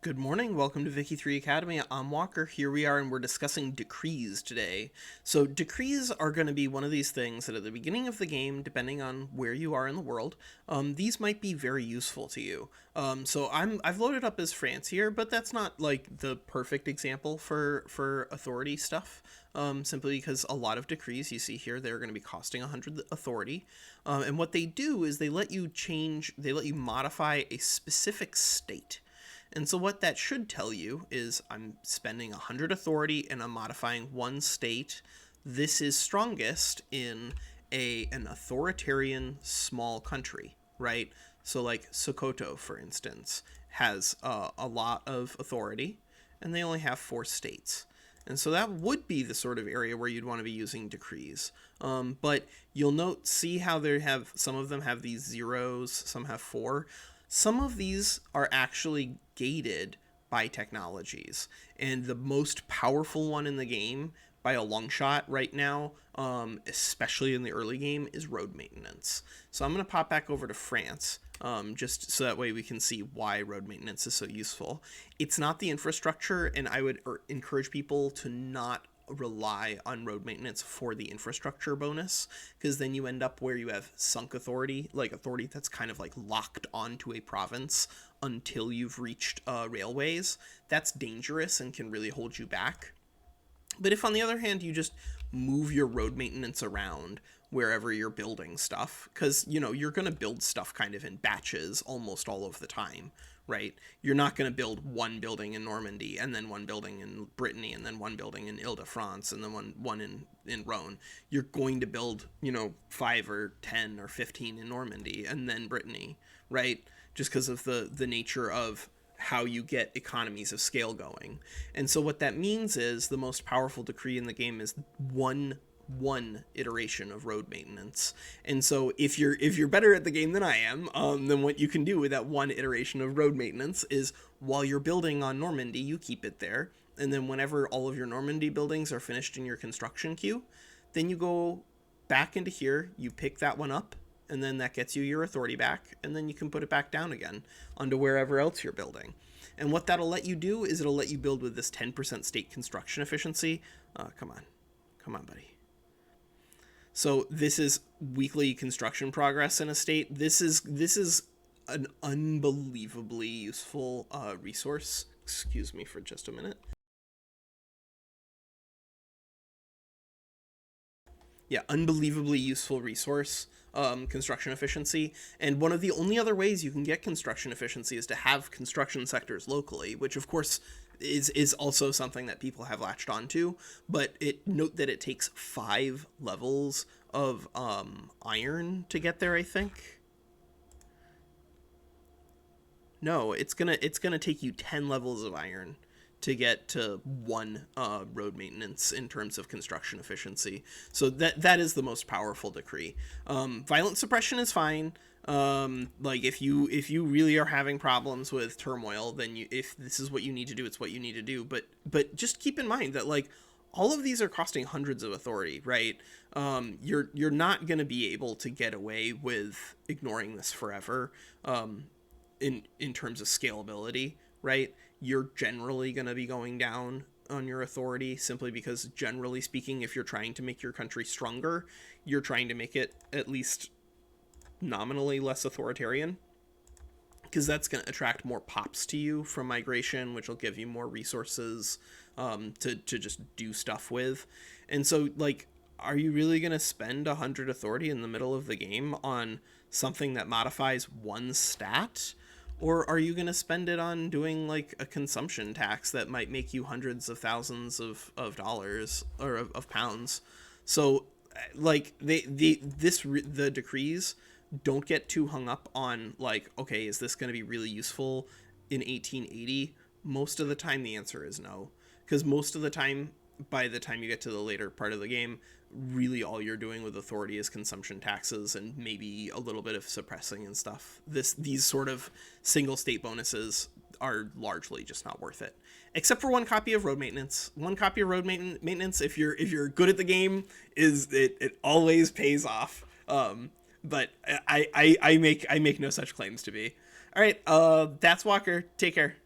Good morning. Welcome to Vicky 3 Academy. I'm Walker. Here we are, and we're discussing decrees today. So, decrees are going to be one of these things that at the beginning of the game, depending on where you are in the world, these might be very useful to you. I've loaded up as France here, but that's not like the perfect example for authority stuff. Simply because a lot of decrees you see here, they're going to be costing 100 authority. And what they do is they let you modify a specific state. And so what that should tell you is I'm spending 100 authority and I'm modifying one state. This is strongest in an authoritarian small country, right? So like Sokoto, for instance, has a lot of authority and they only have 4 states. And so that would be the sort of area where you'd want to be using decrees. But you'll see how some of them have these zeros, some have 4. Some of these are actually gated by technologies, and the most powerful one in the game by a long shot right now, especially in the early game, is road maintenance. So I'm going to pop back over to France, just so that way we can see why road maintenance is so useful. It's not the infrastructure, and I would encourage people to not rely on road maintenance for the infrastructure bonus, because then you end up where you have sunk authority, like authority that's kind of like locked onto a province until you've reached railways. That's dangerous and can really hold you back. But if on the other hand you just move your road maintenance around wherever you're building stuff, because you're going to build stuff kind of in batches almost all of the time, right? You're not going to build one building in Normandy and then one building in Brittany and then one building in Ile-de-France and then one in Rhone. You're going to build 5 or 10 or 15 in Normandy and then Brittany, right? Just because of the nature of how you get economies of scale going. And so what that means is the most powerful decree in the game is one iteration of road maintenance. And so if you're better at the game than I am, then what you can do with that one iteration of road maintenance is while you're building on Normandy, you keep it there. And then whenever all of your Normandy buildings are finished in your construction queue, then you go back into here, you pick that one up, and then that gets you your authority back, and then you can put it back down again onto wherever else you're building. And what that'll let you do is it'll let you build with this 10% state construction efficiency. Come on, buddy. So this is weekly construction progress in a state. This is an unbelievably useful resource. Excuse me for just a minute. Yeah, unbelievably useful resource, construction efficiency. And one of the only other ways you can get construction efficiency is to have construction sectors locally, which of course is also something that people have latched onto. But note that it takes 5 levels of iron to get there, I think. No, it's gonna take you 10 levels of iron to get to 1 road maintenance in terms of construction efficiency. So that is the most powerful decree. Violent suppression is fine. Like if you really are having problems with turmoil, then if this is what you need to do, it's what you need to do. But just keep in mind that like all of these are costing hundreds of authority, right? You're not going to be able to get away with ignoring this forever. In terms of scalability, right? You're generally going to be going down on your authority simply because, generally speaking, if you're trying to make your country stronger, you're trying to make it at least nominally less authoritarian, because that's going to attract more pops to you from migration, which will give you more resources to just do stuff with. And so, like, are you really going to spend 100 authority in the middle of the game on something that modifies one stat? Or are you going to spend it on doing like a consumption tax that might make you hundreds of thousands of dollars or of pounds? So like the decrees don't get too hung up on like, okay, is this going to be really useful in 1880? Most of the time the answer is no, because most of the time, by the time you get to the later part of the game, really all you're doing with authority is consumption taxes and maybe a little bit of suppressing and stuff. These sort of single state bonuses are largely just not worth it, except for one copy of road maintenance. One copy of road maintenance, if you're good at the game, it always pays off. But I make no such claims to be. All right, that's Walker. Take care.